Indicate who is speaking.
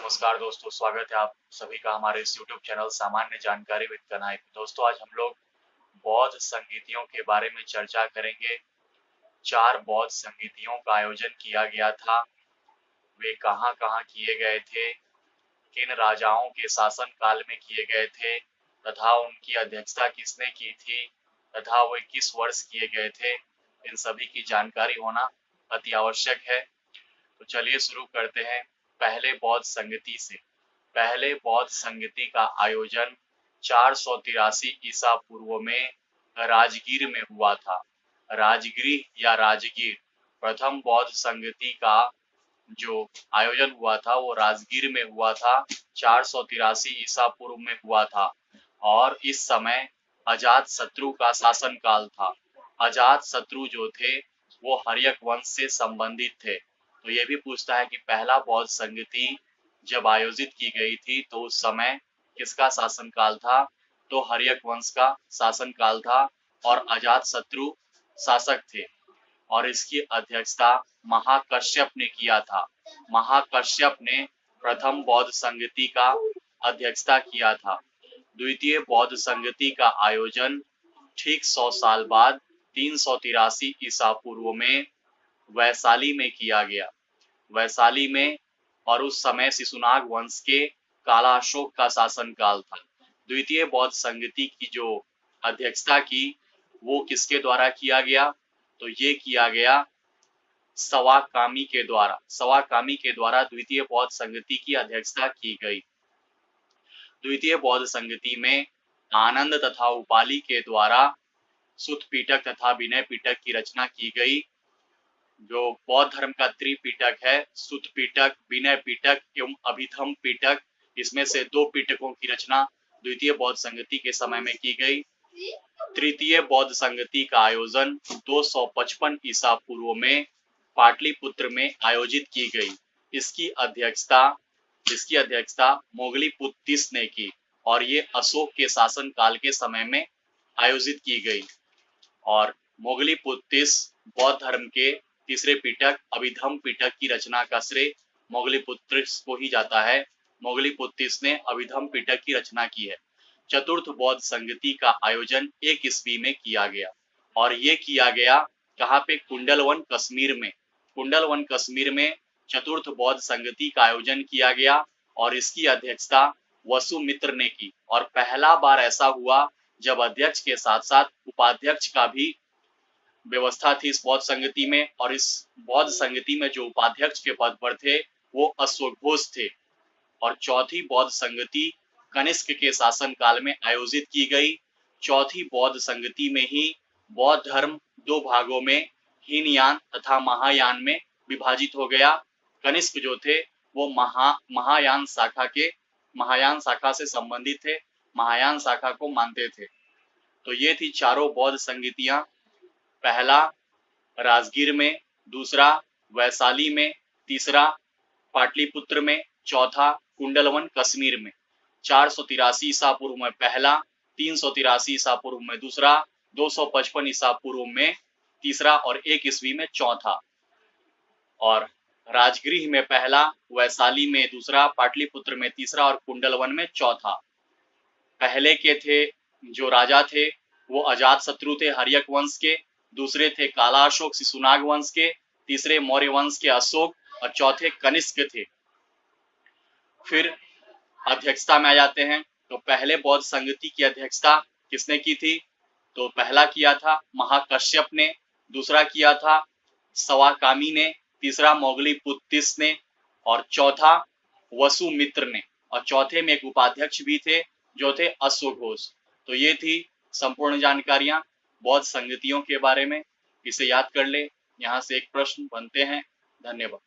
Speaker 1: नमस्कार दोस्तों, स्वागत है आप सभी का हमारे इस YouTube चैनल सामान्य जानकारी विद कन्हैया पे। दोस्तों, आज हम लोग बौद्ध संगीतियों के बारे में चर्चा करेंगे। 4 बौद्ध संगीतियों का आयोजन किया गया था। वे कहाँ-कहाँ किए गए थे, किन राजाओं के शासन काल में किए गए थे तथा उनकी अध्यक्षता किसने की थी तथा वे किस वर्ष किए गए थे, इन सभी की जानकारी होना अति आवश्यक है। तो चलिए शुरू करते हैं पहले बौद्ध संगति से। पहले बौद्ध संगति का आयोजन 483 ईसा पूर्व में राजगीर में हुआ था। राजगृह या राजगीर प्रथम बौद्ध संगति का जो आयोजन हुआ था वो राजगीर में हुआ था। 483 ईसा पूर्व में हुआ था और इस समय अजात शत्रु का शासन काल था। अजात शत्रु जो थे वो हर्यक वंश से संबंधित थे। तो ये भी पूछता है कि पहला बौद्ध संगति जब आयोजित की गई थी तो उस समय किसका शासन काल था, तो हर्यक वंश का शासन काल था और अजात शत्रु शासक थे और इसकी अध्यक्षता महाकश्यप ने किया था। महाकश्यप ने प्रथम बौद्ध संगति का अध्यक्षता किया था। द्वितीय बौद्ध संगति का आयोजन ठीक 100 साल बाद 383 ईसा पूर्व में वैशाली में किया गया। वैशाली में, और उस समय शिशुनाग वंश के कालाशोक का शासन काल था। द्वितीय बौद्ध संगति की जो अध्यक्षता की वो किसके द्वारा किया गया, तो ये किया गया सवाकामी के द्वारा। सवाकामी के द्वारा द्वितीय बौद्ध संगति की अध्यक्षता की गई। द्वितीय बौद्ध संगति में आनंद तथा उपाली के द्वारा सुत्त पिटक तथा विनय पिटक की रचना की गई। जो बौद्ध धर्म का त्रिपिटक है, सुत्त पिटक, विनय पिटक एवं अभिधम पिटक, इसमें से 2 पिटकों की रचना द्वितीय बौद्ध संगति के समय में की गई। तृतीय बौद्ध संगति का आयोजन 255 ईसा पूर्व में पाटलिपुत्र में आयोजित की गई। इसकी अध्यक्षता मोगलीपुत्तिस ने की और ये अशोक के शासन काल के समय में आयोजित की गई। और मोगलीपुत्तिस बौद्ध धर्म के तीसरे पिटक अभिधम पिटक की रचना का श्रेय मोगलीपुत्तिस को ही जाता है। मोगलीपुत्तिस ने अभिधम पिटक की रचना की है। चतुर्थ बौद्ध संगति का आयोजन 1 ईस्वी में किया गया और ये किया गया कहाँ पे, कुंडलवन कश्मीर में। कुंडलवन कश्मीर में चतुर्थ बौद्ध संगति का आयोजन किया गया और इसकी अध्यक्षता वसुमित्र ने की। और पहला बार ऐसा हुआ जब अध्यक्ष के साथ साथ उपाध्यक्ष का भी व्यवस्था थी इस बौद्ध संगति में। और इस बौद्ध संगति में जो उपाध्यक्ष के पद पर थे वो अश्वघोष थे। और चौथी बौद्ध संगति कनिष्क के शासन काल में आयोजित की गई। चौथी बौद्ध संगति में ही बौद्ध धर्म 2 भागों में, हीनयान तथा महायान में विभाजित हो गया। कनिष्क जो थे वो महायान शाखा से संबंधित थे, महायान शाखा को मानते थे। तो ये थी चारों बौद्ध संगतियां। पहला राजगीर में, दूसरा वैशाली में, तीसरा पाटलिपुत्र में, चौथा कुंडलवन कश्मीर में। 483 ईसा पूर्व में पहला, 383 ईसा पूर्व में दूसरा, 255 ईसा पूर्व में तीसरा और 1 ईस्वी में चौथा। और राजगृह में पहला, वैशाली में दूसरा, पाटलिपुत्र में तीसरा और कुंडलवन में चौथा। पहले के थे जो राजा थे वो अजात शत्रु थे हर्यक वंश के, दूसरे थे काला अशोक शिशुनाग वंश के, तीसरे मौर्य वंश के अशोक और चौथे कनिष्क थे। फिर अध्यक्षता में आ जाते हैं। तो पहले बौद्ध संगति की अध्यक्षता किसने की थी, तो पहला किया था महाकश्यप ने, दूसरा किया था सवाकामी ने, तीसरा मोगलीपुत्तिस ने और चौथा वसुमित्र ने। और चौथे में एक उपाध्यक्ष भी थे जो थे अश्वघोष। तो ये थी संपूर्ण जानकारियां बौद्ध संगतियों के बारे में। इसे याद कर ले। यहाँ से एक प्रश्न बनते हैं। धन्यवाद।